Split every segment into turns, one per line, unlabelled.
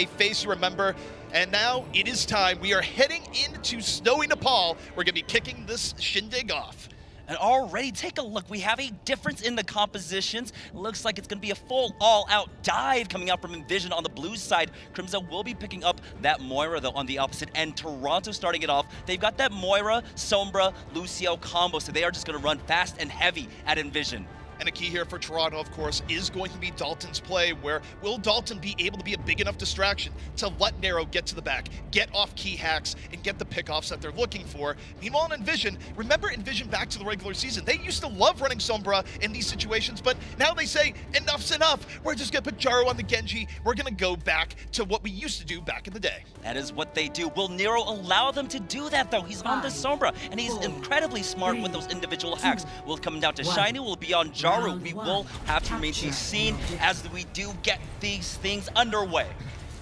a face you remember. And now it is time. We are heading into snowy Nepal. We're going to be kicking this shindig off.
And already, take a look. We have a difference in the compositions. It looks like it's going to be a full all-out dive coming out from EnVision on the blue side. Crimzo will be picking up that Moira, though, on the opposite end. Toronto starting it off. They've got that Moira, Sombra, Lucio combo, so they are just going to run fast and heavy at EnVision.
And a key here for Toronto, of course, is going to be Dalton's play, where will Dalton be able to be a big enough distraction to let Nero get to the back, get off key hacks, and get the pickoffs that they're looking for. Meanwhile, in EnVision, remember EnVision back to the regular season, they used to love running Sombra in these situations, but now they say, enough's enough. We're just going to put Jaro on the Genji. We're going to go back to what we used to do back in the day.
That is what they do. Will Nero allow them to do that, though? He's on the Sombra, and he's incredibly smart with those individual hacks. Will it come down to Shiny? Will it be on Jaro? We will have to remain to be seen as we do get these things underway.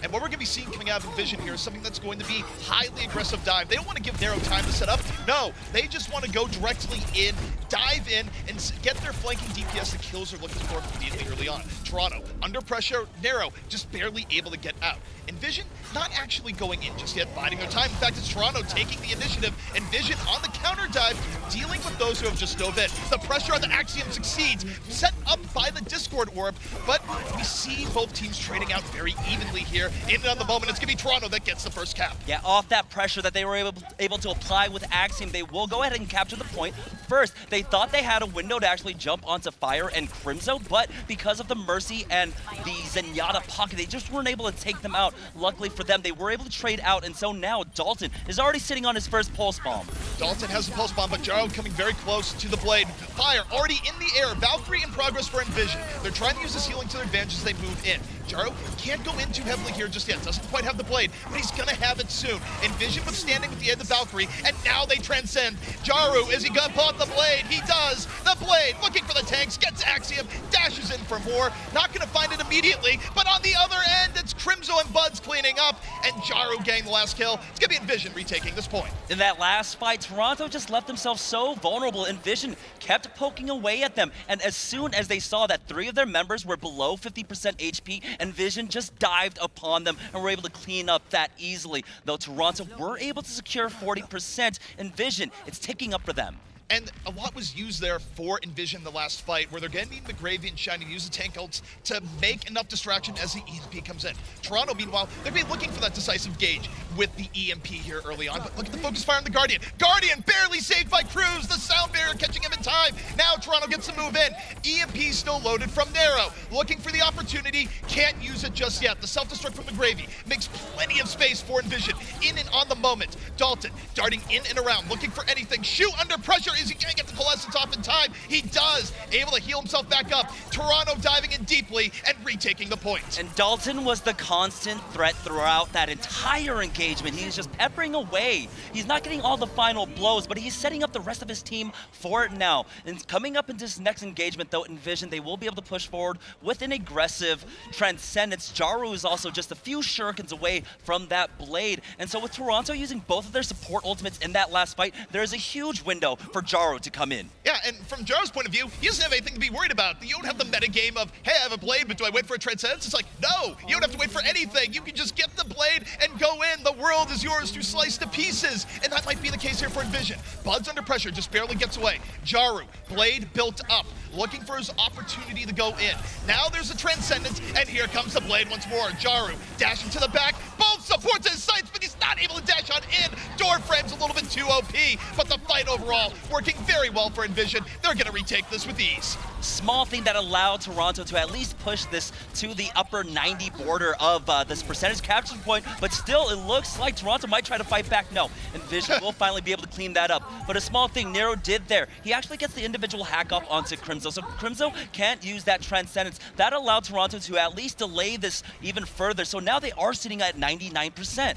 And what we're going to be seeing coming out of EnVision here is something that's going to be highly aggressive dive. They don't want to give Nero time to set up. No, they just want to go directly in, dive in, and get their flanking DPS the kills they're looking for immediately early on. Toronto, under pressure, Nero just barely able to get out. EnVision not actually going in just yet, biding their time. In fact, it's Toronto taking the initiative. EnVision on the counter dive, dealing with those who have just dove in. The pressure on the Axiom succeeds, set up by the Discord orb, but we see both teams trading out very evenly here. In and on the moment, it's going to be Toronto that gets the first cap.
Yeah, off that pressure that they were able to apply with Axiom, they will go ahead and capture the point. First, they thought they had a window to actually jump onto Fire and Crimzo, but because of the Mercy and the Zenyatta pocket, they just weren't able to take them out. Luckily for them, they were able to trade out, and so now Dalton is already sitting on his first Pulse Bomb. Dalton
has a Pulse Bomb, but Jaro coming very close to the blade. Fire already in the air. Valkyrie in progress for EnVision. They're trying to use this healing to their advantage as they move in. Jaro can't go in too heavily here just yet. Doesn't quite have the blade, but he's gonna have it soon. EnVision withstanding with the end of Valkyrie, and now they transcend. Jaro, is he gonna pull out the blade? He does. The blade, looking for the tanks, gets Axiom, dashes in for more. Not gonna find it immediately, but on the other end, it's Crimzo and Buds cleaning up, and Jaro getting the last kill. It's gonna be EnVision retaking this point.
In that last fight, Toronto just left themselves so vulnerable. EnVision kept poking away at them, and as soon as they saw that 3 of their members were below 50% HP, EnVision just dived upon them and were able to clean up that easily. Though Toronto were able to secure 40%, EnVision, it's ticking up for them.
And a lot was used there for EnVision the last fight, where they're going to need McGravy and Shiny to use the tank ults to make enough distraction as the EMP comes in. Toronto, meanwhile, they'll be looking for that decisive gauge with the EMP here early on. But look at the focus fire on the Guardian. Guardian barely saved by Cruz. The sound barrier catching him in time. Now Toronto gets to move in. EMP still loaded from Nero. Looking for the opportunity. Can't use it just yet. The self-destruct from McGravy makes plenty of space for EnVision. In and on the moment. Dalton darting in and around, looking for anything. Shoot under pressure. Is he going to get the Coalescence off in time? He does. Able to heal himself back up. Toronto diving in deeply and retaking the point.
And Dalton was the constant threat throughout that entire engagement. He's just peppering away. He's not getting all the final blows, but he's setting up the rest of his team for it now. And coming up into this next engagement, though, EnVision, they will be able to push forward with an aggressive Transcendence. Jaro is also just a few shurikens away from that blade. And so with Toronto using both of their support ultimates in that last fight, there is a huge window for Jaro to come in.
Yeah, and from Jaro's point of view, he doesn't have anything to be worried about. You don't have the metagame of, hey, I have a blade, but do I wait for a Transcendence? It's like, no, you don't have to wait for anything. You can just get the blade and go in. The world is yours to slice to pieces. And that might be the case here for EnVision. Bud's under pressure, just barely gets away. Jaro, blade built up, looking for his opportunity to go in. Now there's a Transcendence, and here comes the blade once more. Jaro, dashing to the back, both supports his sights, but he's not able to dash on in. Door frame's a little bit too OP, but the fight overall working very well for EnVision. They're gonna retake this with ease.
Small thing that allowed Toronto to at least push this to the upper 90 border of this percentage capture point, but still it looks like Toronto might try to fight back. No, EnVision will finally be able to clean that up. But a small thing Nero did there, he actually gets the individual hack off onto Crimzo, so Crimzo can't use that Transcendence. That allowed Toronto to at least delay this even further, so now they are sitting at 99%.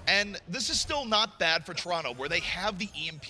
And this is still not bad for Toronto, where they have the EMP.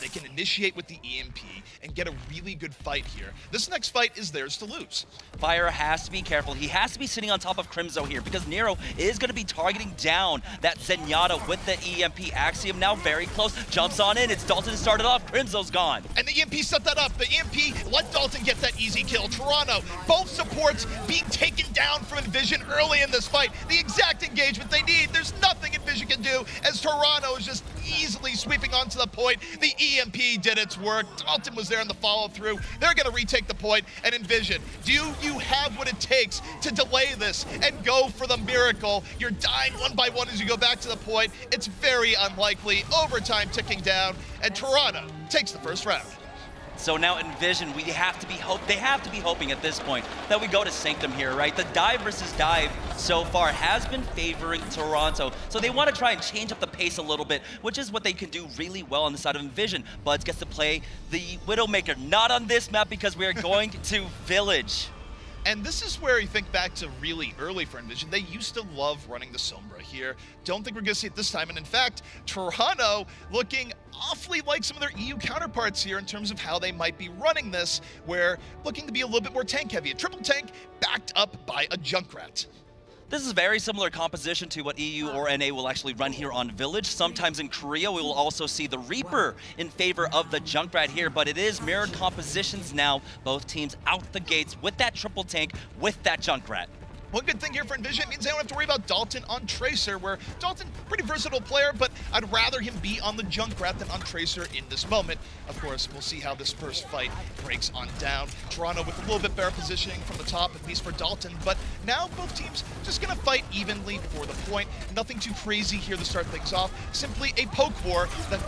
they can initiate with the EMP and get a really good fight here. This next fight is theirs to lose.
Fire has to be careful. He has to be sitting on top of Crimzo here because Nero is going to be targeting down that Zenyatta with the EMP. Axiom now very close, jumps on in. It's Dalton started off, Crimzo's gone.
And the EMP set that up. The EMP let Dalton get that easy kill. Toronto, both supports being taken down from EnVision early in this fight. The exact engagement they need. There's nothing EnVision can do as Toronto is just easily sweeping onto the point. The EMP did its work. Dalton was there in the follow-through. They're going to retake the point. And EnVision, do you have what it takes to delay this and go for the miracle? You're dying one by one as you go back to the point. It's very unlikely. Overtime ticking down, and Toronto takes the first round.
So now EnVision, they have to be hoping at this point that we go to Sanctum here, right? The dive versus dive so far has been favoring Toronto, so they want to try and change up the pace a little bit, which is what they can do really well on the side of EnVision. Buds gets to play the Widowmaker, not on this map because we are going to Village.
And this is where you think back to really early for EnVision. They used to love running the Sombra here. Don't think we're going to see it this time. And in fact, Toronto looking awfully like some of their EU counterparts here in terms of how they might be running this, where looking to be a little bit more tank heavy. A triple tank backed up by a Junkrat.
This is very similar composition to what EU or NA will actually run here on Village. Sometimes in Korea, we will also see the Reaper in favor of the Junkrat here, but it is mirrored compositions now. Both teams out the gates with that triple tank, with that Junkrat.
One good thing here for EnVision means they don't have to worry about Dalton on Tracer, where Dalton, pretty versatile player, but I'd rather him be on the Junkrat than on Tracer in this moment. Of course, we'll see how this first fight breaks on down. Toronto with a little bit better positioning from the top, at least for Dalton, but now both teams just gonna fight evenly for the point. Nothing too crazy here to start things off. Simply a poke war that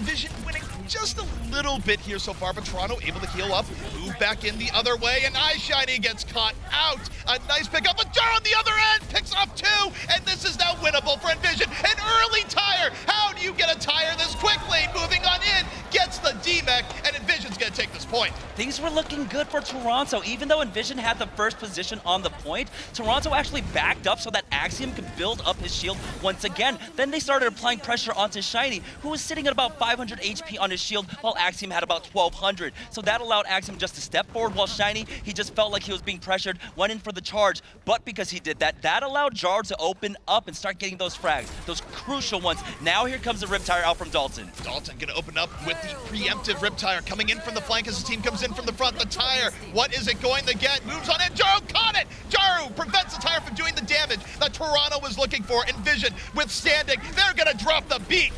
EnVision winning just a little bit here so far, but Toronto able to heal up, move back in the other way, and iShiny gets caught out. A nice pickup, but Jar on the other end picks off two, and this is now winnable for EnVision. An early tire. How do you get a tire this quickly? Moving on in, gets the D-Mech, and EnVision's gonna take this point.
Things were looking good for Toronto. Even though EnVision had the first position on the point, Toronto actually backed up so that Axiom could build up his shield once again. Then they started applying pressure onto Shiny, who was sitting at about 500 HP on his shield, while Axiom had about 1200. So that allowed Axiom just to step forward, while Shiny, he just felt like he was being pressured, went in for the charge. But because he did that, that allowed Jar to open up and start getting those frags, those crucial ones. Now here comes the Riptire out from Dalton.
Dalton gonna open up with the preemptive Riptire coming in from the flank as the team comes in from the front. The tire, what is it going to get? Moves on in, Jaru caught it! Jaru prevents the tire from doing the damage that Toronto was looking for. EnVision withstanding, they're gonna drop the beat.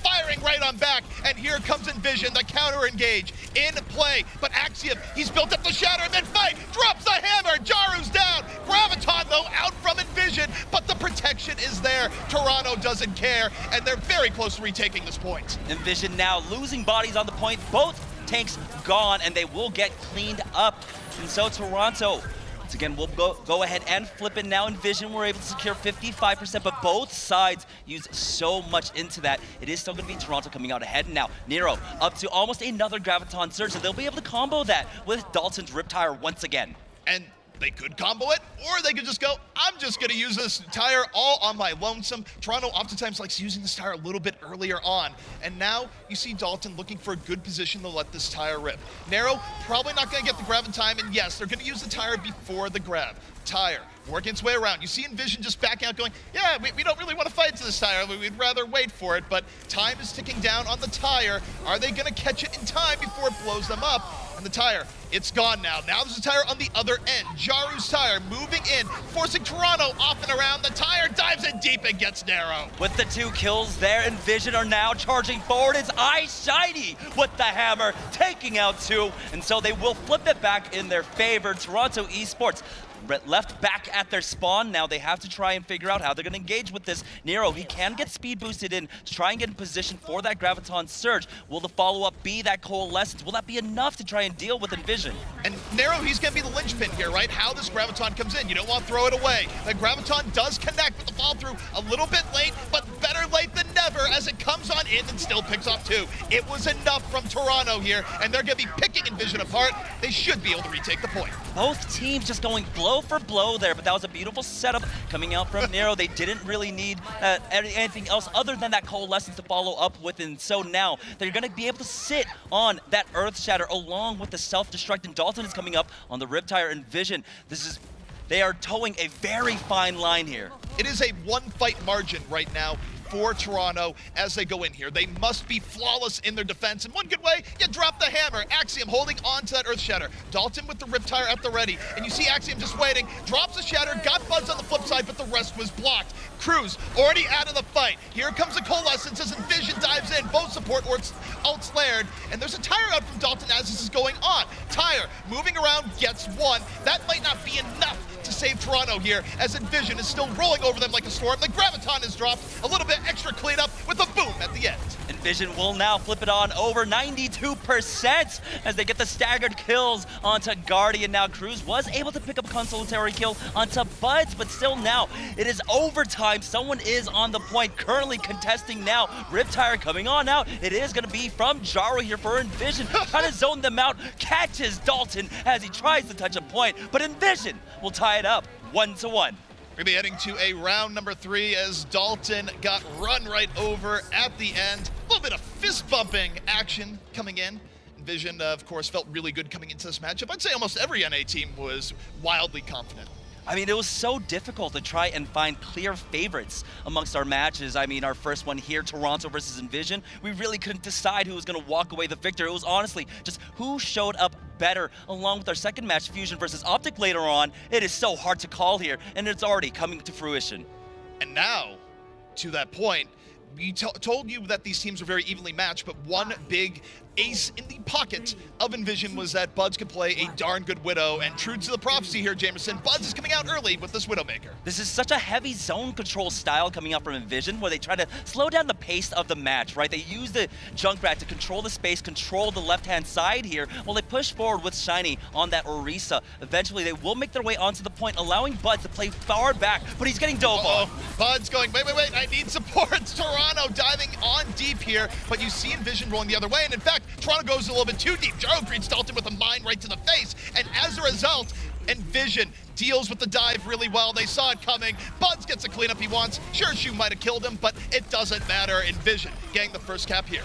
Firing right on back, and here comes EnVision, the counter engage in play, but Axiom, he's built up the shatter, and then fight, drops the hammer, Jaru's down, Graviton though out from EnVision, but the protection is there. Toronto doesn't care, and they're very close to retaking this point.
EnVision now losing bodies on the point, both tanks gone, and they will get cleaned up, and so Toronto, once again, we'll go ahead and flip it now. EnVision, we're able to secure 55%, but both sides use so much into that. It is still going to be Toronto coming out ahead. And now, Nero up to almost another Graviton Surge, and they'll be able to combo that with Dalton's Riptire once again.
And they could combo it, or they could just go, I'm just going to use this tire all on my lonesome. Toronto oftentimes likes using this tire a little bit earlier on. And now you see Dalton looking for a good position to let this tire rip. Nero probably not going to get the grab in time, and yes, they're going to use the tire before the grab. Tire working its way around. You see EnVision just backing out going, yeah, we don't really want to fight to this tire. We'd rather wait for it, but time is ticking down on the tire. Are they going to catch it in time before it blows them up? And the tire, it's gone now. Now there's a tire on the other end. Jaru's tire moving in, forcing Toronto off and around. The tire dives in deep and gets Nero.
With the 2 kills there, EnVision are now charging forward. It's iShiny with the hammer, taking out 2, and so they will flip it back in their favor. Toronto eSports left back at their spawn. Now they have to try and figure out how they're going to engage with this. Nero, he can get speed boosted in to try and get in position for that Graviton Surge. Will the follow-up be that Coalescence? Will that be enough to try and deal with EnVision?
And Nero, he's going to be the linchpin here, right? How this Graviton comes in. You don't want to throw it away. The Graviton does connect with the fall-through a little bit late, but better late than never. never as it comes on in and still picks off 2. It was enough from Toronto here, and they're going to be picking EnVision apart. They should be able to retake the point.
Both teams just going blow for blow there, but that was a beautiful setup coming out from Nero. They didn't really need anything else other than that coalescence to follow up with, and so now they're going to be able to sit on that Earth Shatter along with the self-destruct, and Dalton is coming up on the Riptire EnVision. They are towing a very fine line here.
It is a one-fight margin right now for Toronto as they go in here. They must be flawless in their defense. And one good way, you drop the hammer. Axiom holding on to that Earth Shatter. Dalton with the Riptire at the ready. And you see Axiom just waiting. Drops the Shatter, got Buds on the flip side, but the rest was blocked. Cruz already out of the fight. Here comes the Coalescence as EnVision dives in. Both support ults layered. And there's a tire out from Dalton as this is going on. Tire moving around, gets one. That might not be enough to save Toronto here as EnVision is still rolling over them like a storm. The Graviton is dropped. A little bit extra cleanup with a boom at the end.
EnVision will now flip it on over 92% as they get the staggered kills onto Guardian. Now Cruz was able to pick up a consolatory kill onto Buds, but still now it is overtime. Someone is on the point, currently contesting now. Riptire coming on out. It is going to be from Jaro here for EnVision. Trying to zone them out, catches Dalton as he tries to touch a point, but EnVision will tie it up 1-1.
We're going to be heading to a round number 3 as Dalton got run right over at the end. A little bit of fist-bumping action coming in. EnVision, of course, felt really good coming into this matchup. I'd say almost every NA team was wildly confident.
I mean, it was so difficult to try and find clear favorites amongst our matches. I mean, our first one here, Toronto versus EnVision, we really couldn't decide who was going to walk away the victor. It was honestly just who showed up better. Along with our second match, Fusion versus Optic later on, it is so hard to call here, and it's already coming to fruition.
And now, to that point, we told you that these teams were very evenly matched, but one big ace in the pocket of EnVision was that Buds could play a darn good Widow, and true to the prophecy here, Jamerson, Buds is coming out early with this Widowmaker.
This is such a heavy zone control style coming out from EnVision, where they try to slow down the pace of the match, right? They use the Junkrat to control the space, control the left-hand side here, while they push forward with Shiny on that Orisa. Eventually, they will make their way onto the point, allowing Buds to play far back, but he's getting dove on.
Buds going, wait, I need support. Toronto diving on deep here, but you see EnVision rolling the other way, and in fact, Toronto goes a little bit too deep. Jaro greets Dalton with a mine right to the face, and as a result, EnVision deals with the dive really well. They saw it coming. Buds gets the cleanup he wants. Sure, Shu might have killed him, but it doesn't matter. EnVision getting the first cap here.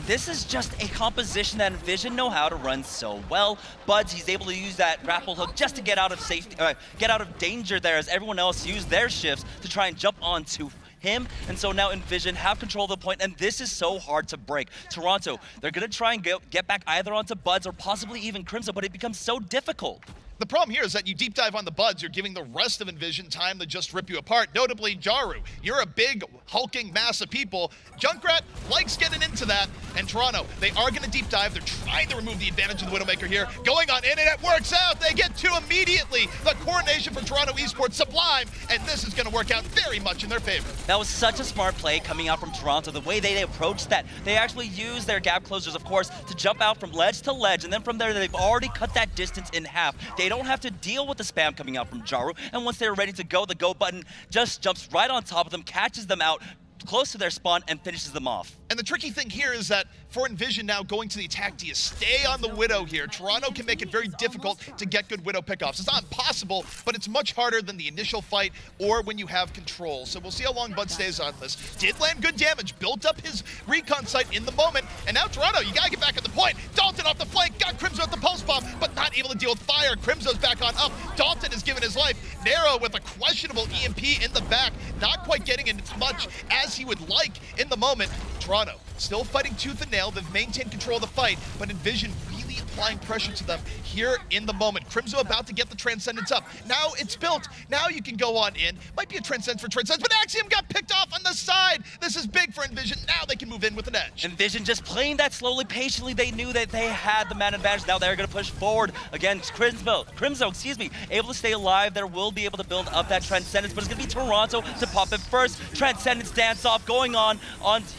This is just a composition that EnVision know how to run so well. Buds, he's able to use that grapple hook just to get out of safety, get out of danger there, as everyone else used their shifts to try and jump onto him. And so now EnVision have control of the point, and this is so hard to break. Toronto, they're going to try and get back either onto Buds or possibly even Crimson, but it becomes so difficult.
The problem here is that you deep dive on the Buds, you're giving the rest of EnVision time to just rip you apart, notably Jaru. You're a big, hulking mass of people. Junkrat likes getting into that, and Toronto, they are going to deep dive. They're trying to remove the advantage of the Widowmaker here. Going on in, and it works out. They get 2 immediately. The coordination for Toronto eSports, sublime, and this is going to work out very much in their favor.
That was such a smart play coming out from Toronto. The way they approached that, they actually used their gap closers, of course, to jump out from ledge to ledge, and then from there, they've already cut that distance in half. They don't have to deal with the spam coming out from Jaru, and once they're ready to go, the go button just jumps right on top of them, catches them out close to their spawn, and finishes them off.
And the tricky thing here is that for EnVision now going to the attack, do you stay on the Widow here? Toronto can make it very difficult to get good Widow pickoffs. It's not impossible, but it's much harder than the initial fight or when you have control. So we'll see how long Bud stays on this. Did land good damage, built up his recon site in the moment, and now Toronto, you gotta get back at the point. Dalton off the flank, got Crimzo at the pulse bomb, but not able to deal with fire. Crimzo's back on up. Dalton is giving his life. Nero with a questionable EMP in the back, not quite getting in as much as he would like in the moment. Toronto still fighting tooth and nail. They've maintained control of the fight, but EnVision really applying pressure to them here in the moment. Crimzo about to get the Transcendence up. Now it's built. Now you can go on in. Might be a Transcendence for Transcendence, but Axiom got picked off on the side. This is big for EnVision. Now they can move in with an edge.
EnVision just playing that slowly, patiently. They knew that they had the man advantage. Now they're going to push forward against Crimzo, able to stay alive. There will be able to build up that Transcendence, but it's going to be Toronto to pop it first. Transcendence dance off going on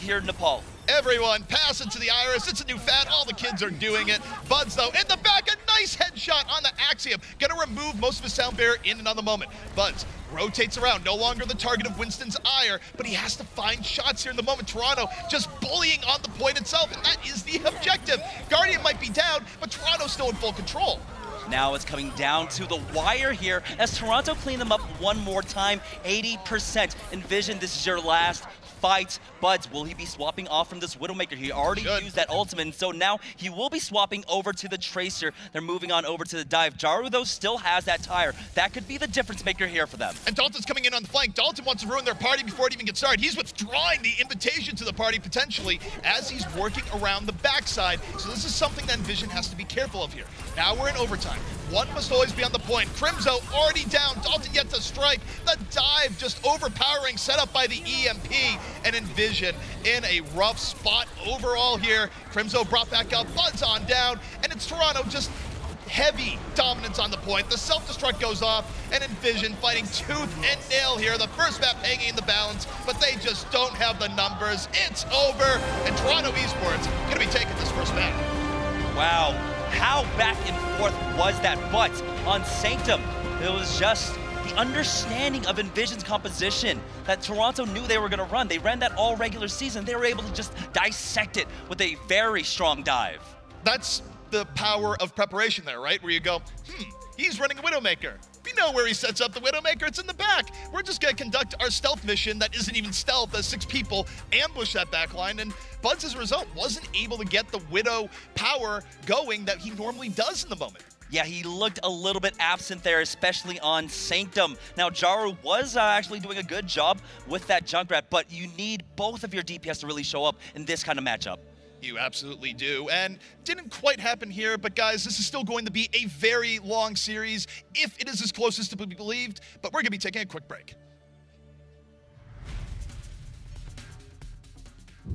here in Nepal.
Everyone pass it to the Iris. It's a new fad. All the kids are doing it. Buds, though, in the back, a nice headshot on the Axiom. Gonna remove most of his sound barrier in another moment. Buds rotates around, no longer the target of Winston's ire, but he has to find shots here in the moment. Toronto just bullying on the point itself, and that is the objective. Guardian might be down, but Toronto's still in full control.
Now it's coming down to the wire here as Toronto clean them up one more time, 80%. EnVision, this is your last fight. Buds, will he be swapping off from this Widowmaker? He already used that ultimate, so now he will be swapping over to the Tracer. They're moving on over to the dive. Jaru, though, still has that tire. That could be the difference maker here for them.
And Dalton's coming in on the flank. Dalton wants to ruin their party before it even gets started. He's withdrawing the invitation to the party, potentially, as he's working around the backside. So this is something that EnVision has to be careful of here. Now we're in overtime. One must always be on the point. Crimzo already down. Dalton yet to strike. The dive just overpowering, set up by the EMP. And EnVision in a rough spot overall here. Crimzo brought back up. Buds on down. And it's Toronto just heavy dominance on the point. The self-destruct goes off, and EnVision fighting tooth and nail here. The first map hanging in the balance, but they just don't have the numbers. It's over, and Toronto eSports gonna be taking this first map.
Wow, how back and forth was that? But on Sanctum, it was just the understanding of EnVision's composition that Toronto knew they were going to run. They ran that all regular season. They were able to just dissect it with a very strong dive.
That's the power of preparation there, right? Where you go, he's running a Widowmaker. We know where he sets up the Widowmaker. It's in the back. We're just going to conduct our stealth mission that isn't even stealth, as 6 people ambush that backline. And Buds, as a result, wasn't able to get the Widow power going that he normally does in the moment.
Yeah, he looked a little bit absent there, especially on Sanctum. Now, Jaru was actually doing a good job with that Junkrat, but you need both of your DPS to really show up in this kind of matchup.
You absolutely do, and didn't quite happen here, but guys, this is still going to be a very long series, if it is as close as to be believed, but we're going to be taking a quick break.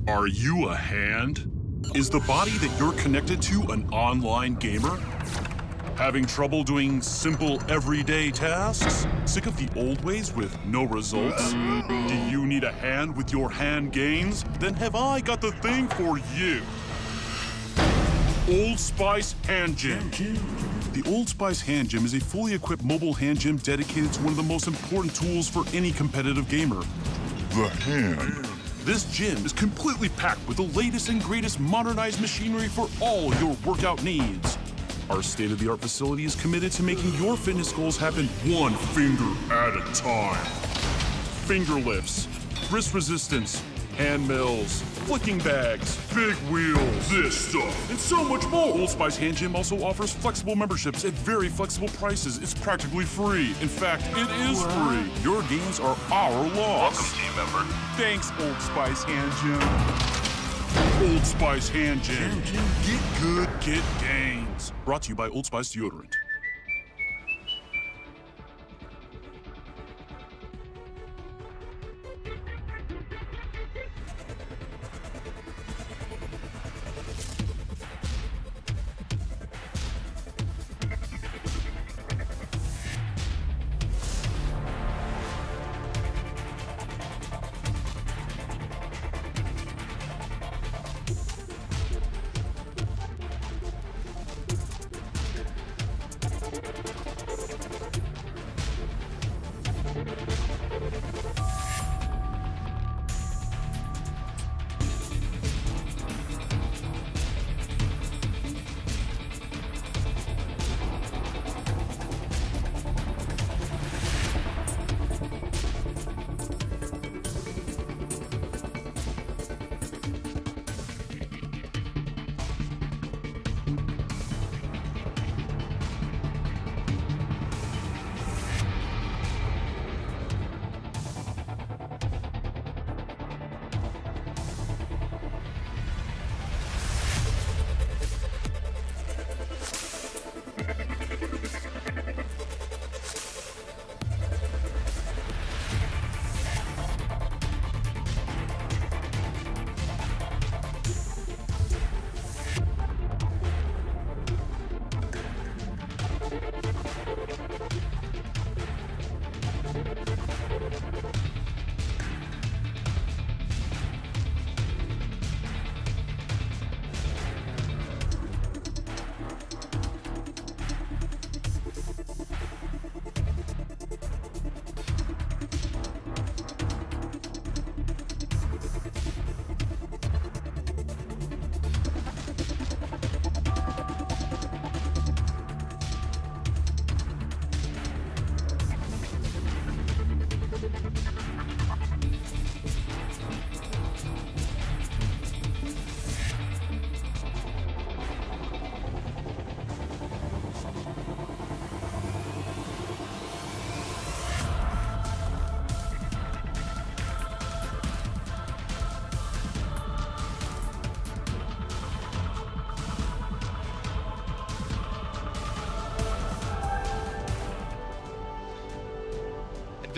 Are you a hand? Is the body that you're connected to an online gamer? Having trouble doing simple everyday tasks? Sick of the old ways with no results? Do you need a hand with your hand gains? Then have I got the thing for you. Old Spice Hand Gym. The Old Spice Hand Gym is a fully equipped mobile hand gym dedicated to one of the most important tools for any competitive gamer, the hand. This gym is completely packed with the latest and greatest modernized machinery for all your workout needs. Our state-of-the-art facility is committed to making your fitness goals happen one finger at a time. Finger lifts, wrist resistance, hand mills, flicking bags, big wheels, this stuff, and so much more. Old Spice Hand Gym also offers flexible memberships at very flexible prices. It's practically free. In fact, it is free. Your gains are our loss.
Welcome, team member.
Thanks, Old Spice Hand Gym. Old Spice Hand Gym. Get good, get gains. Brought to you by Old Spice Deodorant.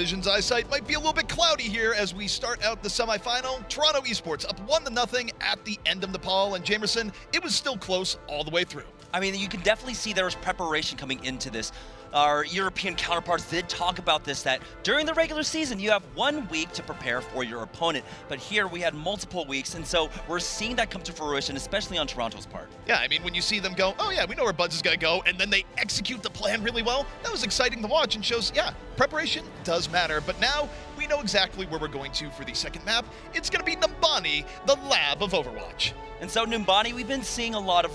EnVision's eyesight might be a little bit cloudy here as we start out the semifinal. Toronto eSports up 1-0 at the end of Nepal, and Jamerson, it was still close all the way through.
I mean, you can definitely see there was preparation coming into this. Our European counterparts did talk about this, that during the regular season, you have 1 week to prepare for your opponent. But here we had multiple weeks, and so we're seeing that come to fruition, especially on Toronto's part.
Yeah, I mean, when you see them go, oh yeah, we know where Buds is going to go, and then they execute the plan really well, that was exciting to watch and shows, yeah, preparation does matter. But now we know exactly where we're going to for the second map. It's going to be Numbani, the lab of Overwatch.
And so Numbani, we've been seeing a lot of,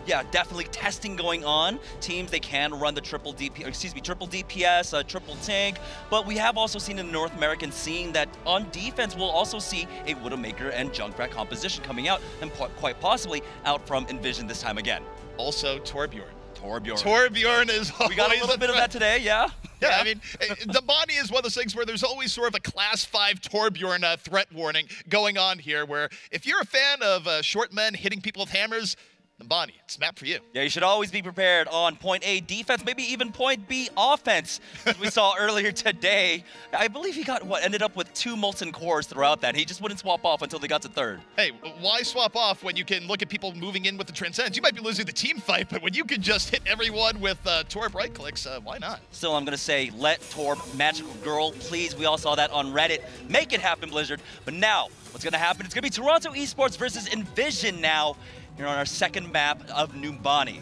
definitely testing going on. Teams, they can run the triple DPS, triple tank, but we have also seen in the North American scene that on defense, we'll also see a Widowmaker and Junkrat composition coming out, and quite possibly out from EnVision this time again.
Also, Torbjorn.
Torbjorn
is always
we got a little bit of that today, yeah.
Yeah, I mean, Numbani is one of those things where there's always sort of a Class 5 Torbjorn threat warning going on here, where if you're a fan of short men hitting people with hammers, Numbani, it's a map for you.
Yeah, you should always be prepared on point A defense, maybe even point B offense. As we saw earlier today, I believe he got, ended up with 2 molten cores throughout that. He just wouldn't swap off until they got to 3rd.
Hey, why swap off when you can look at people moving in with the Transcendence? You might be losing the team fight, but when you can just hit everyone with Torb right clicks, why not?
Still, I'm going to say, let Torb, Magical Girl, please. We all saw that on Reddit. Make it happen, Blizzard. But now, what's going to happen? It's going to be Toronto eSports versus EnVision now. Here on our second map of Numbani.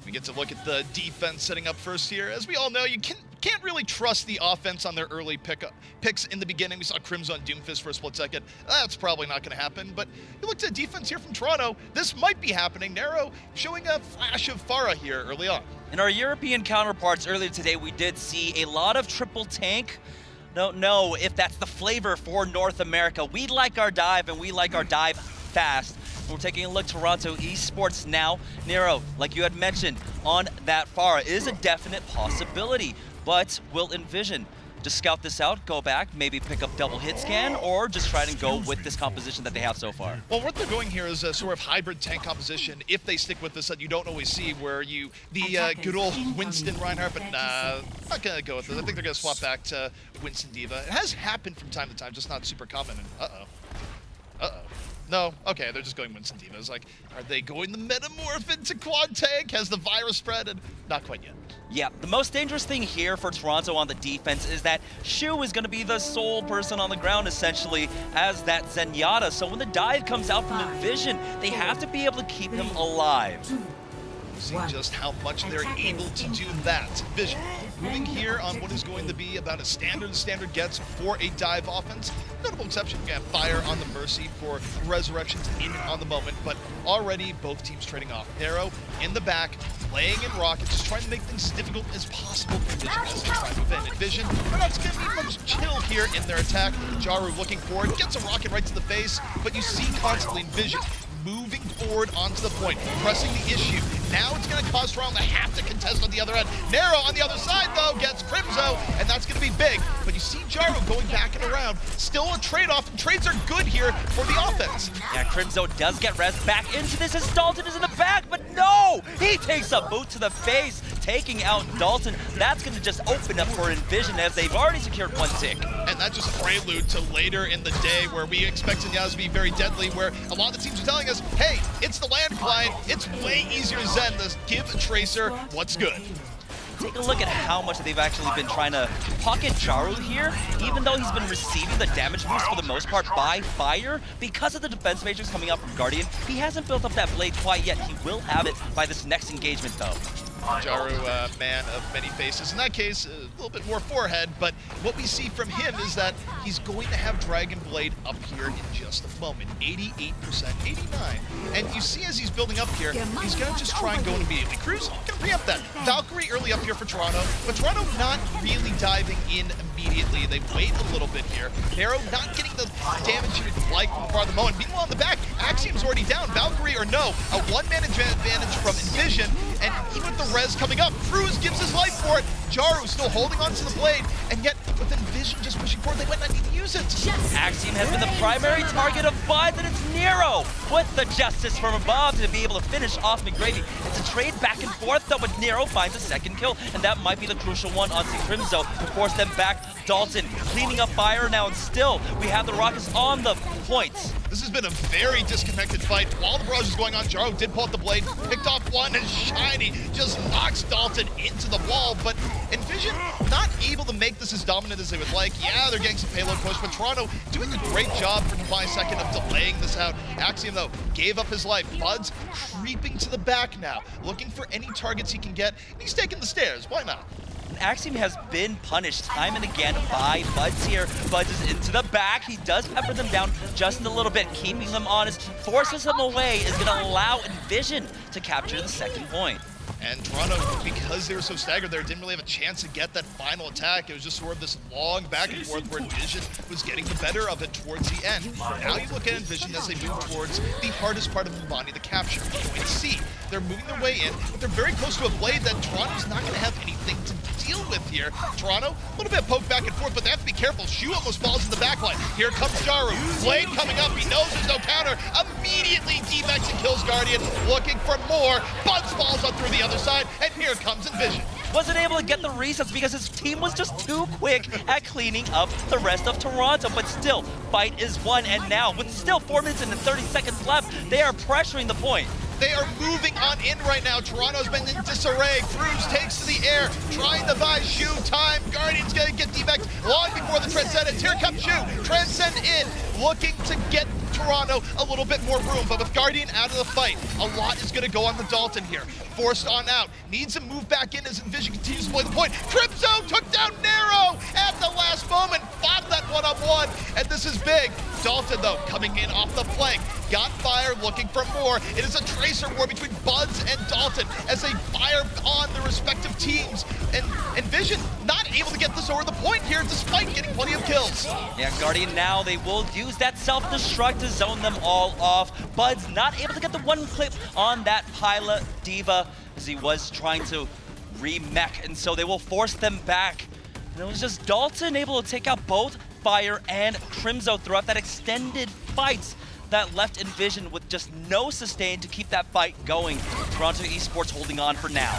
We get to look at the defense setting up first here. As we all know, you can't really trust the offense on their early picks in the beginning. We saw Crimson on Doomfist for a split second. That's probably not going to happen. But you looked at defense here from Toronto. This might be happening. Nero showing a flash of Pharah here early on.
In our European counterparts earlier today, we did see a lot of triple tank. Don't know if that's the flavor for North America. We like our dive, and we like our dive fast. We're taking a look at Toronto eSports now. Nero, like you had mentioned, on that Pharah is a definite possibility. But will EnVision just scout this out, go back, maybe pick up double hit scan, or just try to go with this composition that they have so far?
Well, what they're going here is a sort of hybrid tank composition, if they stick with this, that you don't always see, where the good old Winston Reinhardt, but I'm not going to go with this. I think they're going to swap back to Winston Diva. It has happened from time to time, just not super common. And no, okay, they're just going Winston Diva. It's like, are they going the metamorph into quad tank? Has the virus spread? And not quite yet.
Yeah, the most dangerous thing here for Toronto on the defense is that Shu is going to be the sole person on the ground, essentially, as that Zenyatta. So when the dive comes out from EnVision, they have to be able to keep him alive.
See just how much they're able to do that. Vision moving here on what is going to be about a standard gets for a dive offense. Notable exception, you have Fire on the Mercy for Resurrections in on the moment, but already both teams trading off. Nero in the back, laying in rockets, just trying to make things as difficult as possible for Vision as they try to move in. Vision, they're not going to be much chill here in their attack. Jaru looking forward, gets a rocket right to the face, but you see constantly Vision moving forward onto the point, pressing the issue. Now it's going to cause Toronto to have to contest on the other end. Nero on the other side, though, gets Crimzo, and that's going to be big. But you see Jaru going back and around. Still a trade-off, and trades are good here for the offense.
Yeah, Crimzo does get res back into this as Dalton is in the back, but no! He takes a boot to the face, taking out Dalton. That's going to just open up for EnVision as they've already secured 1 tick.
And that's just a prelude to later in the day where we expect Zenyatta to be very deadly, where a lot of the teams are telling us, hey, it's the land client, it's way easier to Zen to give a Tracer what's good.
Take a look at how much they've actually been trying to pocket Jaru here, even though he's been receiving the damage boost for the most part by Fire. Because of the defense matrix coming out from Guardian, he hasn't built up that blade quite yet. He will have it by this next engagement, though.
Jaru, man of many faces. In that case, a little bit more forehead, but what we see from him is that he's going to have Dragon Blade up here in just a moment. 88%, 89%. And you see as he's building up here, he's going to just try and go in immediately. Cruz going to preempt that. Valkyrie early up here for Toronto, but Toronto not really diving in immediately. They wait a little bit here. Nero not getting the damage he would like from far the moment. Meanwhile, in the back, Axiom's already down. Valkyrie or no, a one-man advantage from EnVision, and even with the res coming up, Cruz gives his life for it. Jaru still holding onto the blade, and yet with EnVision just pushing forward, they might not need to use it.
Axiom has been the primary target of Buds, and it's Nero with the justice from above to be able to finish off McGravy. It's a trade back and forth, though, but Nero finds a second kill, and that might be the crucial one on Crimzo to force them back Dalton cleaning up fire now, and still we have the Rockets on the points.
This has been a very disconnected fight. While the barrage is going on, Jaro did pull out the blade, picked off one, and Shiny just knocks Dalton into the wall. But EnVision not able to make this as dominant as they would like. Yeah, they're getting some payload push, but Toronto doing a great job for the second of delaying this out. Axiom, though, gave up his life. Bud's creeping to the back now, looking for any targets he can get, and he's taking the stairs. Why not?
Axiom has been punished time and again by Buds here. Buds is into the back. He does pepper them down just a little bit, keeping them honest, forces them away, is going to allow EnVision to capture the second point.
And Toronto, because they were so staggered there, didn't really have a chance to get that final attack. It was just sort of this long back and forth where EnVision was getting the better of it towards the end. Now you look at EnVision as they move towards the hardest part of Numbani, the capture. You can see they're moving their way in, but they're very close to a blade that Toronto's not going to have anything to deal with here. Toronto, a little bit poked back and forth, but they have to be careful. Shu almost falls in the backline. Here comes Jaru. Blade coming up. He knows there's no counter. Immediately D-Max and kills Guardian, looking for more. Buds falls on through the other side, and here comes EnVision.
Wasn't able to get the resets because his team was just too quick at cleaning up the rest of Toronto, but still, fight is won, and now, with still 4 minutes and 30 seconds left, they are pressuring the point.
They are moving on in right now. Toronto's been in disarray. Cruz takes to the air, trying to buy Shu time. Guardian's gonna get D-Max long before the Transcendence. Here comes Shu. Transcend in, looking to get Toronto a little bit more room, but with Guardian out of the fight, a lot is gonna go on the Dalton here. Forced on out, needs to move back in as EnVision continues to play the point. Crimzo took down Narrow at the last moment, fought that one-on-one, and this is big. Dalton, though, coming in off the flank, got fire, looking for more. It is a tracer war between Buds and Dalton as they fire on their respective teams, and EnVision not able to get this over the point here despite getting plenty of kills.
Yeah, Guardian now, they will use that self-destruct to zone them all off. Buds not able to get the one clip on that Pilot Diva as he was trying to remech, and so they will force them back. And it was just Dalton able to take out both Fire and Crimzo throughout that extended fight that left EnVision with just no sustain to keep that fight going. Toronto eSports holding on for now.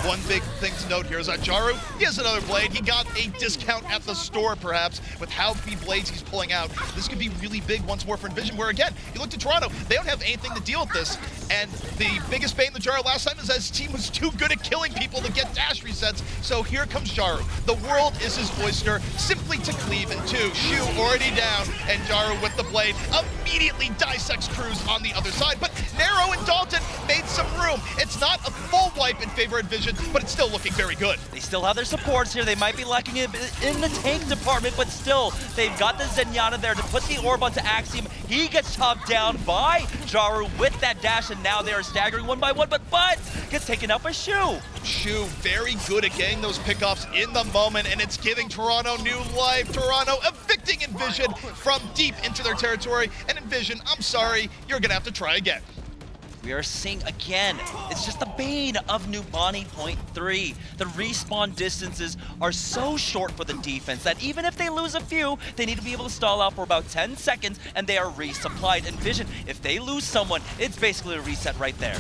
One big thing to note here is that Jaru, he has another blade. He got a discount at the store, perhaps, with how many blades he's pulling out. This could be really big once more for EnVision, where again, you look to Toronto, they don't have anything to deal with this. And the biggest bane in the Jaru last time is that his team was too good at killing people to get dash resets. So here comes Jaru. The world is his oyster, simply to cleave in two. Shu already down, and Jaru with the blade immediately dissects Cruz on the other side. But Narrow and Dalton made some room. It's not a full wipe in favor of EnVision, but it's still looking very good.
They still have their supports here. They might be lacking in the tank department, but still, they've got the Zenyatta there to put the orb onto Axiom. He gets chopped down by Jaru with that dash, and now they are staggering one by one, but Bud gets taken out by Shu.
Shu very good at getting those pickoffs in the moment, and it's giving Toronto new life. Toronto evicting EnVision from deep into their territory, and EnVision, I'm sorry, you're gonna have to try again.
We are seeing again, it's just the bane of Numbani Point 3. The respawn distances are so short for the defense that even if they lose a few, they need to be able to stall out for about 10 seconds and they are resupplied. EnVision, if they lose someone, it's basically a reset right there.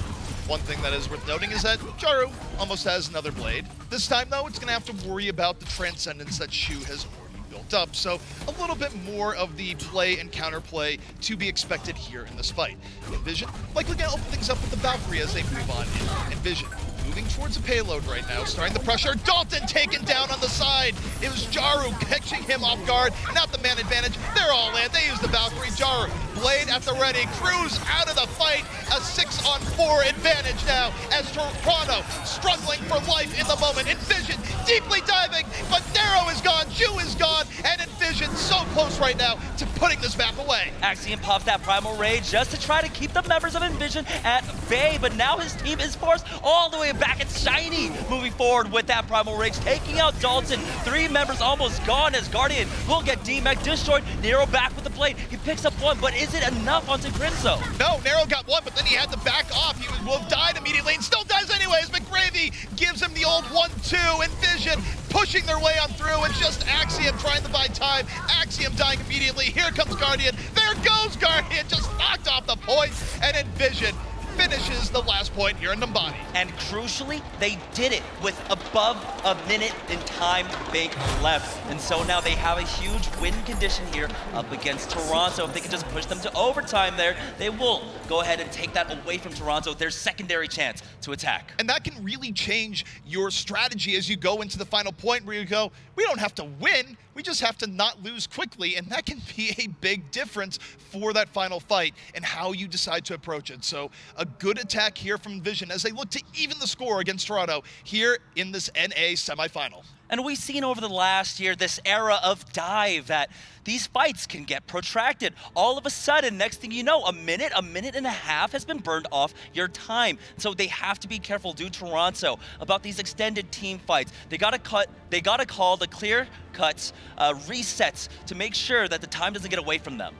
One thing that is worth noting is that Jaru almost has another blade. This time, though, it's going to have to worry about the Transcendence that Shu has already built up. So a little bit more of the play and counterplay to be expected here in this fight. EnVision likely going to open things up with the Valkyrie as they move on in. EnVision moving towards the payload right now, starting the pressure. Dalton taken down on the side. It was Jaru catching him off guard. Not the man advantage. They're all in. They use the Valkyrie. Jaru, blade at the ready. Cruz out of the fight. A 6-on-4 advantage now as Toronto struggling for life in the moment. EnVision deeply diving, but Narrow is gone. Shu is gone, and EnVision so close right now to putting this map away.
Axiom pops that Primal Rage just to try to keep the members of EnVision at bay, but now his team is forced all the way back at Shiny, moving forward with that Primal Rage, taking out Dalton. 3 members almost gone as Guardian will get D-Mac destroyed. Narrow back with the blade. He picks up one, but is it enough onto Crimzo?
No, Narrow got one, but then he had to back off. He will have died immediately and still dies anyways. McGravy gives him the old 1-2. EnVision pushing their way on through. It's just Axiom trying to buy time. Axiom dying immediately. Here comes Guardian. There goes Guardian, just knocked off the point. And EnVision finishes the last point here in Numbani.
And crucially, they did it with above a minute in time bank left. And so now they have a huge win condition here up against Toronto. If they can just push them to overtime there, they will go ahead and take that away from Toronto, their secondary chance to attack.
And that can really change your strategy as you go into the final point where you go, we don't have to win, we just have to not lose quickly, and that can be a big difference for that final fight and how you decide to approach it. So a good attack here from EnVision as they look to even the score against Toronto here in this NA semifinal.
And we've seen over the last year this era of dive that these fights can get protracted. All of a sudden, next thing you know, a minute and a half has been burned off your time. So they have to be careful, do Toronto, about these extended team fights. They gotta call the clear cuts, resets to make sure that the time doesn't get away from them.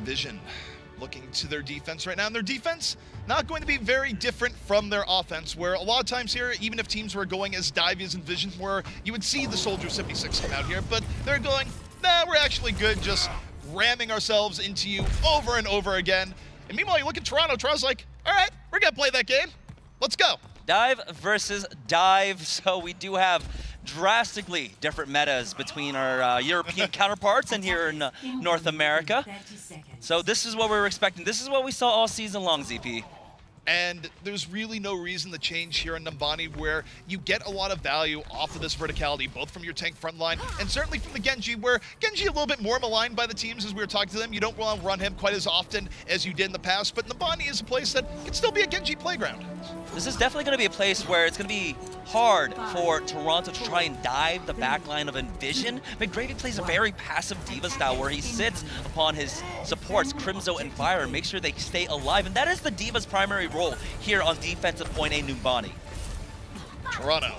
EnVision looking to their defense right now, and their defense not going to be very different from their offense, where a lot of times here, even if teams were going as divey as EnVision, where you would see the Soldier 76 come out here, but they're going, nah, we're actually good just ramming ourselves into you over and over again. And meanwhile, you look at Toronto, Toronto's like, all right, we're gonna play that game, let's go.
Dive versus dive, so we do have drastically different metas between our European counterparts and here in North America. So this is what we were expecting. This is what we saw all season long, ZP.
And there's really no reason to change here in Numbani, where you get a lot of value off of this verticality, both from your tank front line and certainly from the Genji, where Genji a little bit more maligned by the teams as we were talking to them. You don't want to run him quite as often as you did in the past, but Numbani is a place that can still be a Genji playground.
This is definitely going to be a place where it's going to be hard for Toronto to try and dive the backline of EnVision. McGravy plays a very passive diva style where he sits upon his supports, Crimzo and Fire, and make sure they stay alive. And that is the diva's primary role here on defensive point A Numbani.
Toronto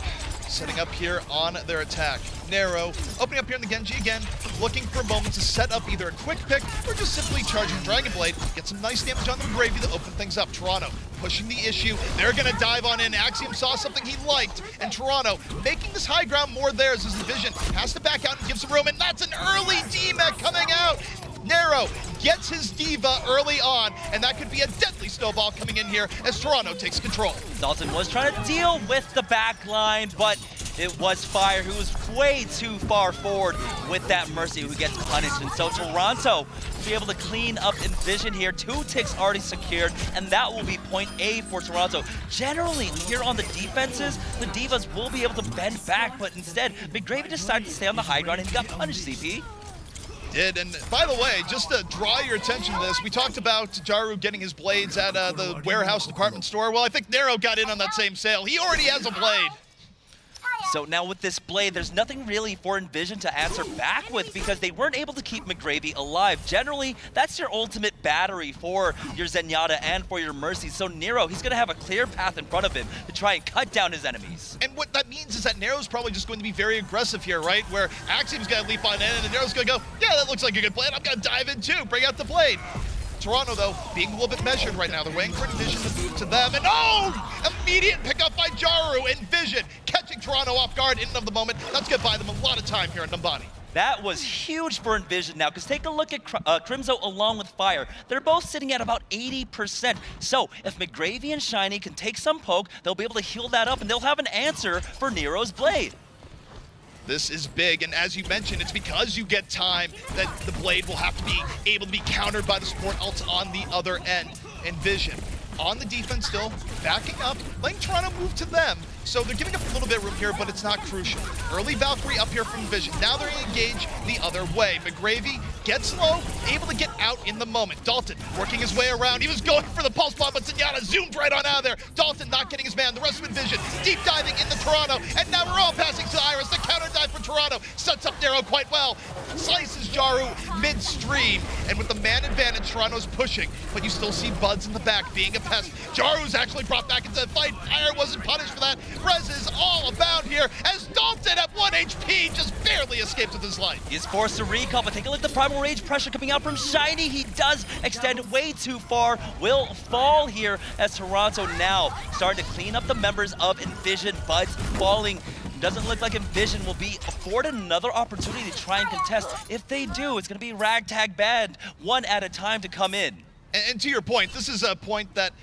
setting up here on their attack. Narrow, opening up here in the Genji again, looking for a moment to set up either a quick pick or just simply charging Dragon Blade, get some nice damage on the McGravy to open things up. Toronto pushing the issue. They're gonna dive on in. Axiom saw something he liked, and Toronto making this high ground more theirs as EnVision has to back out and give some room, and that's an early D-Mech coming out. Narrow gets his diva early on, and that could be a deadly snowball coming in here as Toronto takes control.
Dalton was trying to deal with the back line, but it was Fire who was way too far forward with that Mercy who gets punished. And so Toronto will be able to clean up EnVision here. 2 ticks already secured, and that will be point A for Toronto. Generally, here on the defenses, the divas will be able to bend back, but instead, McGravy decided to stay on the high ground and he got punished, CP.
Did, and by the way, just to draw your attention to this, we talked about Jaru getting his blades at the warehouse department store. Well, I think Nero got in on that same sale. He already has a blade.
So now with this blade, there's nothing really for EnVision to answer back with because they weren't able to keep McGravy alive. Generally, that's your ultimate battery for your Zenyatta and for your Mercy. So Nero, he's going to have a clear path in front of him to try and cut down his enemies.
And what that means is that Nero's probably just going to be very aggressive here, right? Where Axiom's going to leap on in and Nero's going to go, yeah, that looks like a good plan. I'm going to dive in too. Bring out the blade. Toronto, though, being a little bit measured right now. They're waiting for EnVision to move to them. And oh! Immediate pickup by Jaru. EnVision catching Toronto off guard in and of the moment. That's going to buy them a lot of time here in Numbani.
That was huge for EnVision now, because take a look at Crimzo along with Fire. They're both sitting at about 80%. So if McGravy and Shiny can take some poke, they'll be able to heal that up, and they'll have an answer for Nero's blade.
This is big, and as you mentioned, it's because you get time that the blade will have to be able to be countered by the support ults on the other end. EnVision on the defense still, backing up, letting Toronto move to them. So they're giving up a little bit of room here, but it's not crucial. Early Valkyrie up here from EnVision. Now they're engaged the other way. McGravy gets low, able to get out in the moment. Dalton working his way around. He was going for the pulse bomb, but Zenyatta zoomed right on out of there. Dalton not getting his man. The rest of EnVision deep diving into Toronto, and now we're all passing to Iris. The counter dive for Toronto sets up Nero quite well. Slices Jaru midstream, and with the man advantage, Toronto's pushing, but you still see Buds in the back being a pest. Jaru's actually brought back into the fight. Fire wasn't punished for that. Rez is all about here as Dalton at 1 HP just barely escapes with his life.
He is forced to recall, but take a look at the Primal Rage pressure coming out from Shiny. He does extend way too far. Will fall here as Toronto now starting to clean up the members of EnVision. Buds falling. Doesn't look like EnVision will be afforded another opportunity to try and contest. If they do, it's going to be ragtag band, one at a time to come in.
And to your point, this is a point that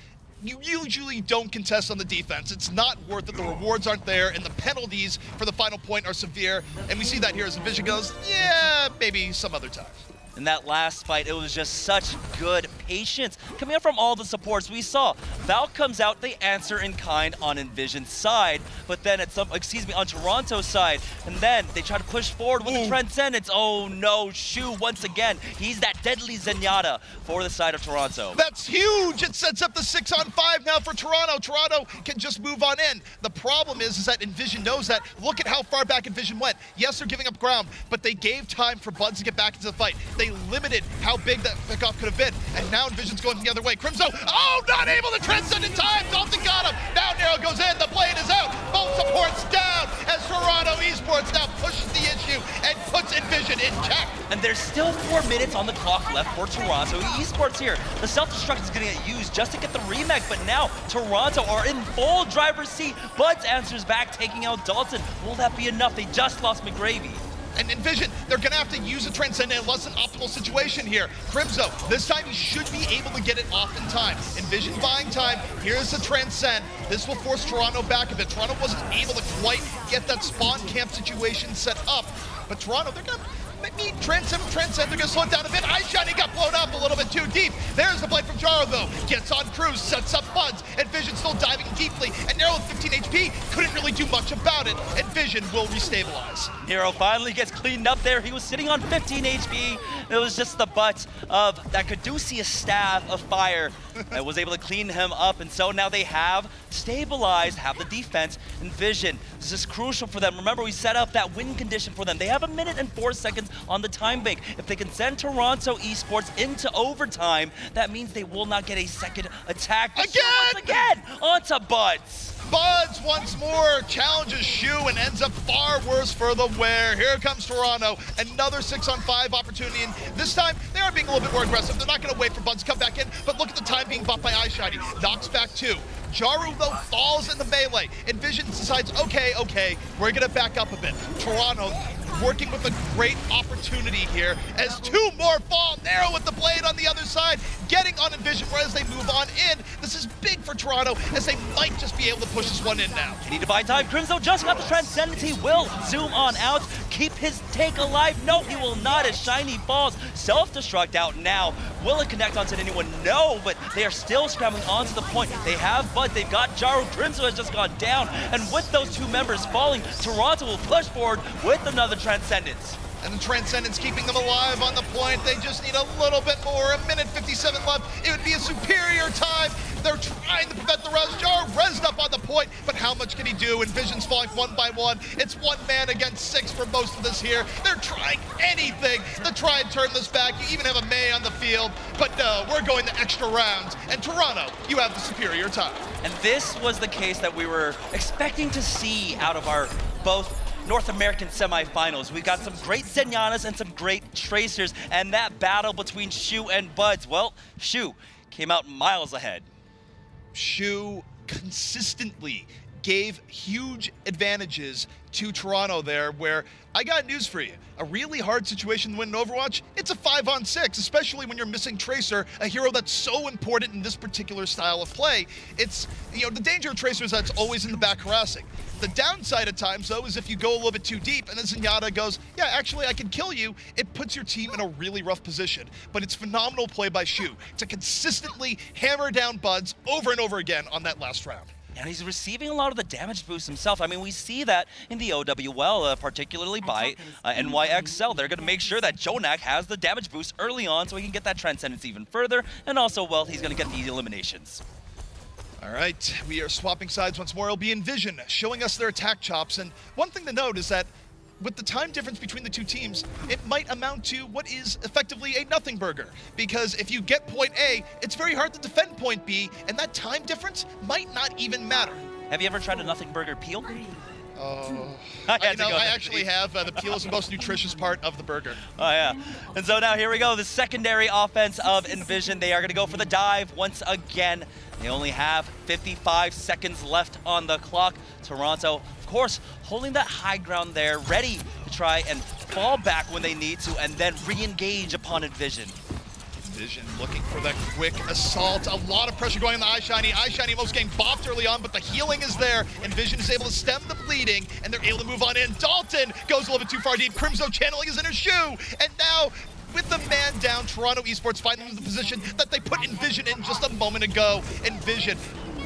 you usually don't contest on the defense. It's not worth it. The rewards aren't there, and the penalties for the final point are severe. And we see that here as EnVision goes, yeah, maybe some other time.
In that last fight, it was just such good patience coming up from all the supports we saw. Val comes out, they answer in kind on EnVision's side, but then at on Toronto's side, and then they try to push forward with the Transcendence. Oh no, Shu once again. He's that deadly Zenyatta for the side of Toronto.
That's huge. It sets up the 6-on-5 now for Toronto. Toronto can just move on in. The problem is that EnVision knows that. Look at how far back EnVision went. Yes, they're giving up ground, but they gave time for Buds to get back into the fight. They limited how big that pickoff could have been, and now EnVision's going the other way. Crimzo, oh, not able to transcend in time. Dalton got him. Now Nero goes in. The blade is out. Both supports down as Toronto eSports now pushes the issue and puts EnVision in check.
And there's still 4 minutes on the clock left for Toronto eSports here. The self-destruct is going to get used just to get the remake, but now Toronto are in full driver's seat. Buds answers back, taking out Dalton. Will that be enough? They just lost McGravy.
And EnVision, they're going to have to use a Transcendent in less than optimal situation here. Crimzo, this time he should be able to get it off in time. EnVision buying time. Here's the Transcend. This will force Toronto back a bit. Toronto wasn't able to quite get that spawn camp situation set up. But Toronto, they're going to Transcend, they're going to slow it down a bit. iShiny got blown up a little bit too deep. There's the blade from Jaro, though. Gets on Cruz, sets up Buds. EnVision still diving deeply. And Nero with 15 HP couldn't really do much about it. EnVision will restabilize.
Nero finally gets cleaned up there. He was sitting on 15 HP. It was just the butt of that Caduceus staff of fire that was able to clean him up. And so now they have stabilized, have the defense. EnVision, this is crucial for them. Remember, we set up that win condition for them. They have 1 minute and 4 seconds on the time bank. If they can send Toronto eSports into overtime, that means they will not get a second attack. Again onto Buds.
Buds once more challenges Shu and ends up far worse for the wear. Here comes Toronto, another 6-on-5 opportunity, and this time they are being a little bit more aggressive. They're not going to wait for Buds to come back in, but look at the time being buffed by iShiny. Knocks back 2. Jaru, though, falls in the melee. EnVision decides, okay, we're going to back up a bit. Toronto working with a great opportunity here as 2 more fall. Nero with the blade on the other side, getting on EnVision whereas they move on in. This is big for Toronto as they might just be able to push this one in now.
They need to buy time. Crimzo just got the Transcendence. He will zoom on out, keep his take alive. No, he will not as Shiny falls. Self-destruct out now. Will it connect onto anyone? No, but they are still scrambling onto the point. They have Bud, they've got Jaro. Crimzo has just gone down, and with those 2 members falling, Toronto will push forward with another Transcendence.
And the Transcendence keeping them alive on the point. They just need a little bit more. 1 minute 57 left. It would be a superior time. They're trying to prevent the res. Jar rezzed up on the point, but how much can he do? EnVision's falling 1 by 1. It's 1 man against 6 for most of this here. They're trying anything to try and turn this back. You even have a May on the field, but no, we're going the extra rounds. And Toronto, you have the superior time.
And this was the case that we were expecting to see out of our both North American semifinals. We got some great Zenyatas and some great Tracers, and that battle between Shu and Buds, well, Shu came out miles ahead.
Shu consistently gave huge advantages to Toronto there, where I got news for you. A really hard situation to win in Overwatch, it's a 5-on-6, especially when you're missing Tracer, a hero that's so important in this particular style of play. It's, you know, the danger of Tracer is that it's always in the back harassing. The downside at times, though, is if you go a little bit too deep and then Zenyatta goes, yeah, actually, I can kill you, it puts your team in a really rough position. But it's phenomenal play by Shu to consistently hammer down Buds over and over again on that last round.
And he's receiving a lot of the damage boost himself. I mean, we see that in the OWL, particularly by NYXL. They're going to make sure that Jonak has the damage boost early on so he can get that Transcendence even further. And also, well, he's going to get the eliminations.
All right, we are swapping sides once more. It'll be EnVision showing us their attack chops. And one thing to note is that with the time difference between the 2 teams, it might amount to what is effectively a nothing burger. Because if you get point A, it's very hard to defend point B, and that time difference might not even matter.
Have you ever tried a nothing burger peel?
I actually have. The peel is the most nutritious part of the burger.
Oh, yeah. And so now here we go, the secondary offense of EnVision. They are going to go for the dive once again. They only have 55 seconds left on the clock. Toronto, of course, holding that high ground there, ready to try and fall back when they need to, and then re-engage upon EnVision.
EnVision looking for that quick assault. A lot of pressure going on the iShiny. iShiny almost getting bopped early on, but the healing is there. EnVision is able to stem the bleeding, and they're able to move on in. Dalton goes a little bit too far deep. Crimzo channeling his inner shoe, and now with the man down, Toronto Esports finally in the position that they put EnVision in just a moment ago. EnVision,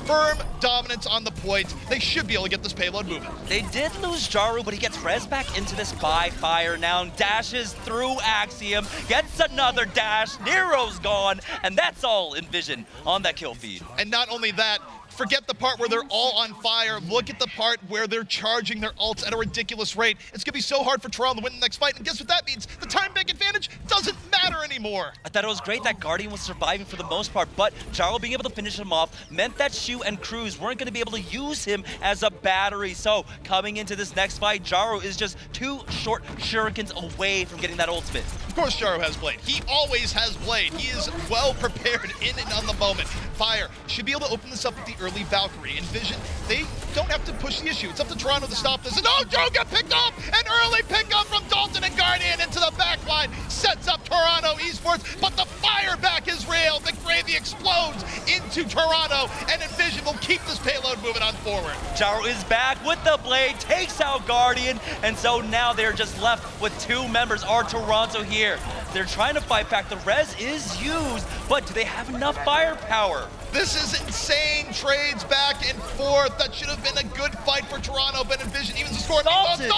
firm dominance on the point. They should be able to get this payload moving.
They did lose Jaru, but he gets res back into this by fire now, dashes through Axiom, gets another dash, Nero's gone, and that's all EnVision on that kill feed.
And not only that, forget the part where they're all on fire. Look at the part where they're charging their ults at a ridiculous rate. It's going to be so hard for Toronto to win the next fight, and guess what that means? The time bank advantage doesn't matter anymore.
I thought it was great that Guardian was surviving for the most part, but Jarl being able to finish him off meant that Shu and Cruz weren't going to be able to use him as a battery. So coming into this next fight, Jaru is just 2 short shurikens away from getting that ultimate.
Of course Jaru has Blade. He always has Blade. He is well prepared in and on the moment. Fire should be able to open this up with the early Valkyrie. EnVision, they don't have to push the issue. It's up to Toronto to stop this. And oh, Jaru got picked up! An early pickup from Dalton and Guardian into the backline. Sets up Toronto Esports, but the fire back is real. The gravy explodes into Toronto, and EnVision will keep this payload moving on forward.
Jaru is back with the Blade, takes out Guardian, and so now they're just left with 2 members. Are Toronto here? They're trying to fight back. The res is used, but do they have enough firepower?
This is insane. Trades back and forth. That should have been a good fight for Toronto, but EnVision even scored.
Dalton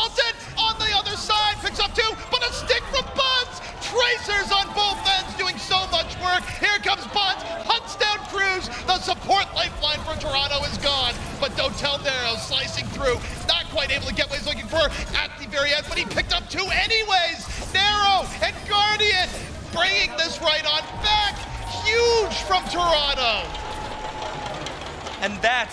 on the other side picks up 2, but a stick from Buns. Tracers on both ends doing so much work. Here comes Buns, hunts down Cruz. The support lifeline for Toronto is gone, but don't tell Nero slicing through. Not quite able to get what he's looking for at the very end, but he picked up 2 anyways. Nero and Guardian bringing this right on back. Huge from Toronto.
And that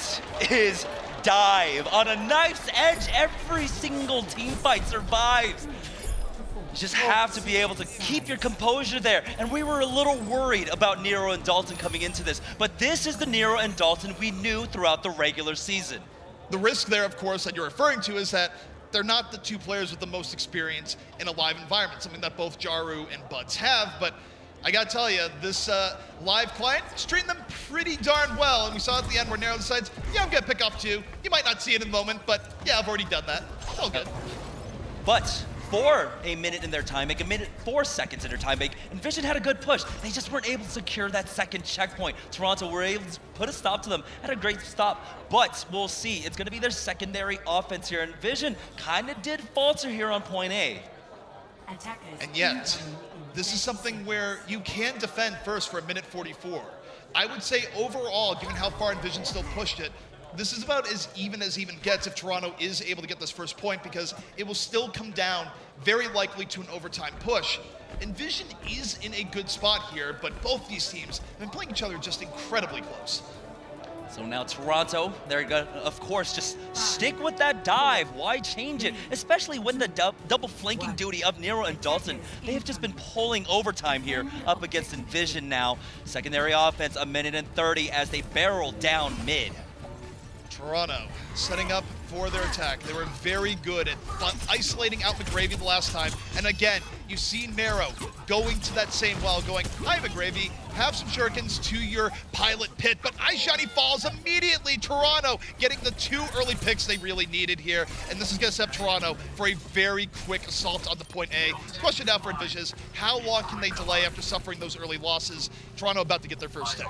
is dive. On a knife's edge, every single team fight survives. You just have to be able to keep your composure there. And we were a little worried about Nero and Dalton coming into this, but this is the Nero and Dalton we knew throughout the regular season.
The risk there, of course, that you're referring to is that they're not the 2 players with the most experience in a live environment, something that both Jaru and Buds have, but I gotta tell you, this live client is treating them pretty darn well, and we saw at the end where Nero decides, yeah, I'm gonna pick off 2. You might not see it in the moment, but yeah, I've already done that. It's all good.
But for a minute in their time make, a minute 4 seconds in their time make, EnVision had a good push. They just weren't able to secure that second checkpoint. Toronto were able to put a stop to them, had a great stop, but we'll see. It's gonna be their secondary offense here. EnVision kind of did falter here on point A.
And yet, this is something where you can defend first for a minute 44. I would say overall, given how far EnVision still pushed it, this is about as even gets if Toronto is able to get this first point, because it will still come down very likely to an overtime push. EnVision is in a good spot here, but both these teams have been playing each other just incredibly close.
So now Toronto, they're gonna, of course, just stick with that dive. Why change it? Especially when the double flanking duty of Nero and Dalton, they have just been pulling overtime here up against EnVision now. Secondary offense, a minute and 30 as they barrel down mid.
Toronto setting up for their attack. They were very good at isolating out McGravy the last time. And again, you see Nero going to that same well, going, hi McGravy, have some shurikens to your pilot pit, but iShiny falls immediately. Toronto getting the 2 early picks they really needed here. And this is gonna set up Toronto for a very quick assault on the point A. The question now for EnVision is, how long can they delay after suffering those early losses? Toronto about to get their first stick.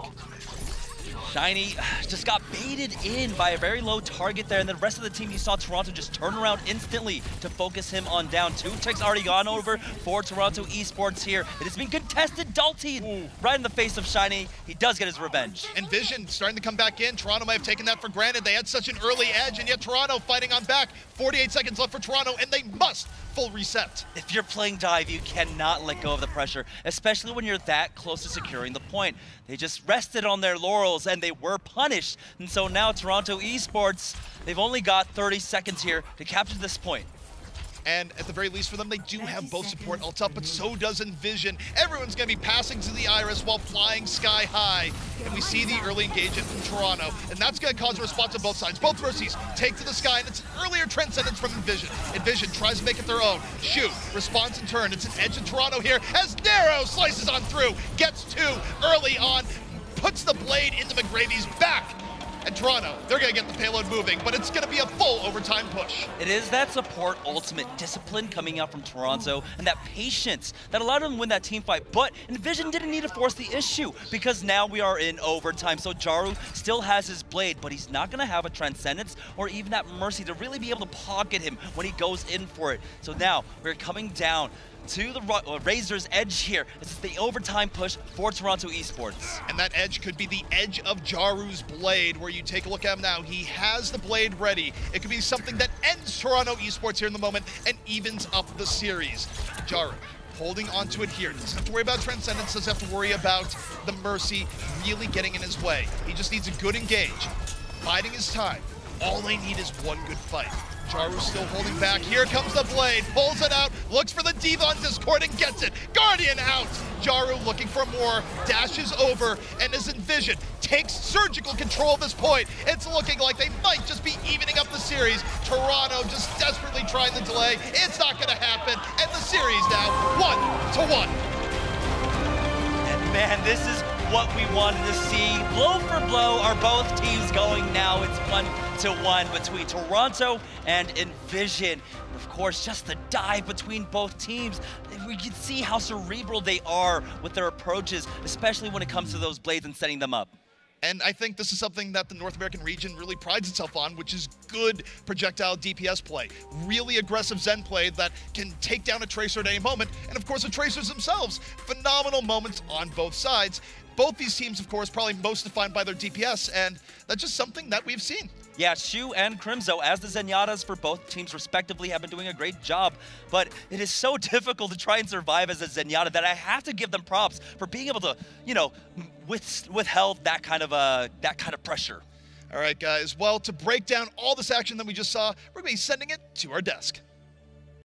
Shiny just got baited in by a very low target there, and the rest of the team, you saw Toronto just turn around instantly to focus him on down. 2 ticks already gone over for Toronto Esports here. It has been contested. Dalton right in the face of Shiny. He does get his revenge.
EnVision starting to come back in. Toronto might have taken that for granted. They had such an early edge, and yet Toronto fighting on back. 48 seconds left for Toronto, and they must full reset.
If you're playing dive, you cannot let go of the pressure, especially when you're that close to securing the point. They just rested on their laurels, and they were punished. And so now Toronto Esports, they've only got 30 seconds here to capture this point.
And at the very least for them, they do have both support ults up, but so does EnVision. Everyone's going to be passing to the Iris while flying sky high. And we see the early engagement from Toronto, and that's going to cause a response on both sides. Both Mercies take to the sky, and it's an earlier Transcendence from EnVision. EnVision tries to make it their own. Shoot, response in turn. It's an edge of Toronto here as Narrow slices on through, gets two early on, puts the blade into McGravy's back. And Toronto, they're going to get the payload moving, but it's going to be a full overtime push.
It is that support ultimate discipline coming out from Toronto and that patience that allowed them to win that team fight. But EnVision didn't need to force the issue because now we are in overtime. So Jaru still has his blade, but he's not going to have a Transcendence or even that Mercy to really be able to pocket him when he goes in for it. So now we're coming down to the Razor's edge here. This is the overtime push for Toronto eSports.
And that edge could be the edge of Jaru's blade, where you take a look at him now. He has the blade ready. It could be something that ends Toronto eSports here in the moment and evens up the series. Jaru holding onto it here. Doesn't have to worry about Transcendence, doesn't have to worry about the Mercy really getting in his way. He just needs a good engage, biding his time. All they need is one good fight. Jaru's still holding back. Here comes the blade. Pulls it out. Looks for the Diva on Discord and gets it. Guardian out. Jaru looking for more. Dashes over. And as EnVision takes surgical control of this point, it's looking like they might just be evening up the series. Toronto just desperately trying the delay. It's not going to happen. And the series now 1-1.
And man, this is what we wanted to see. Blow for blow are both teams going now. It's 1-1 between Toronto and EnVision. Of course, just the dive between both teams. We can see how cerebral they are with their approaches, especially when it comes to those blades and setting them up.
And I think this is something that the North American region really prides itself on, which is good projectile DPS play. Really aggressive Zen play that can take down a Tracer at any moment. And of course, the Tracers themselves, phenomenal moments on both sides. Both these teams, of course, probably most defined by their DPS, and that's just something that we've seen.
Yeah, Shu and Crimzo, as the Zenyatas for both teams respectively, have been doing a great job. But it is so difficult to try and survive as a Zenyatta that I have to give them props for being able to, you know, withheld that kind of pressure.
All right, guys. Well, to break down all this action that we just saw, we're going to be sending it to our desk.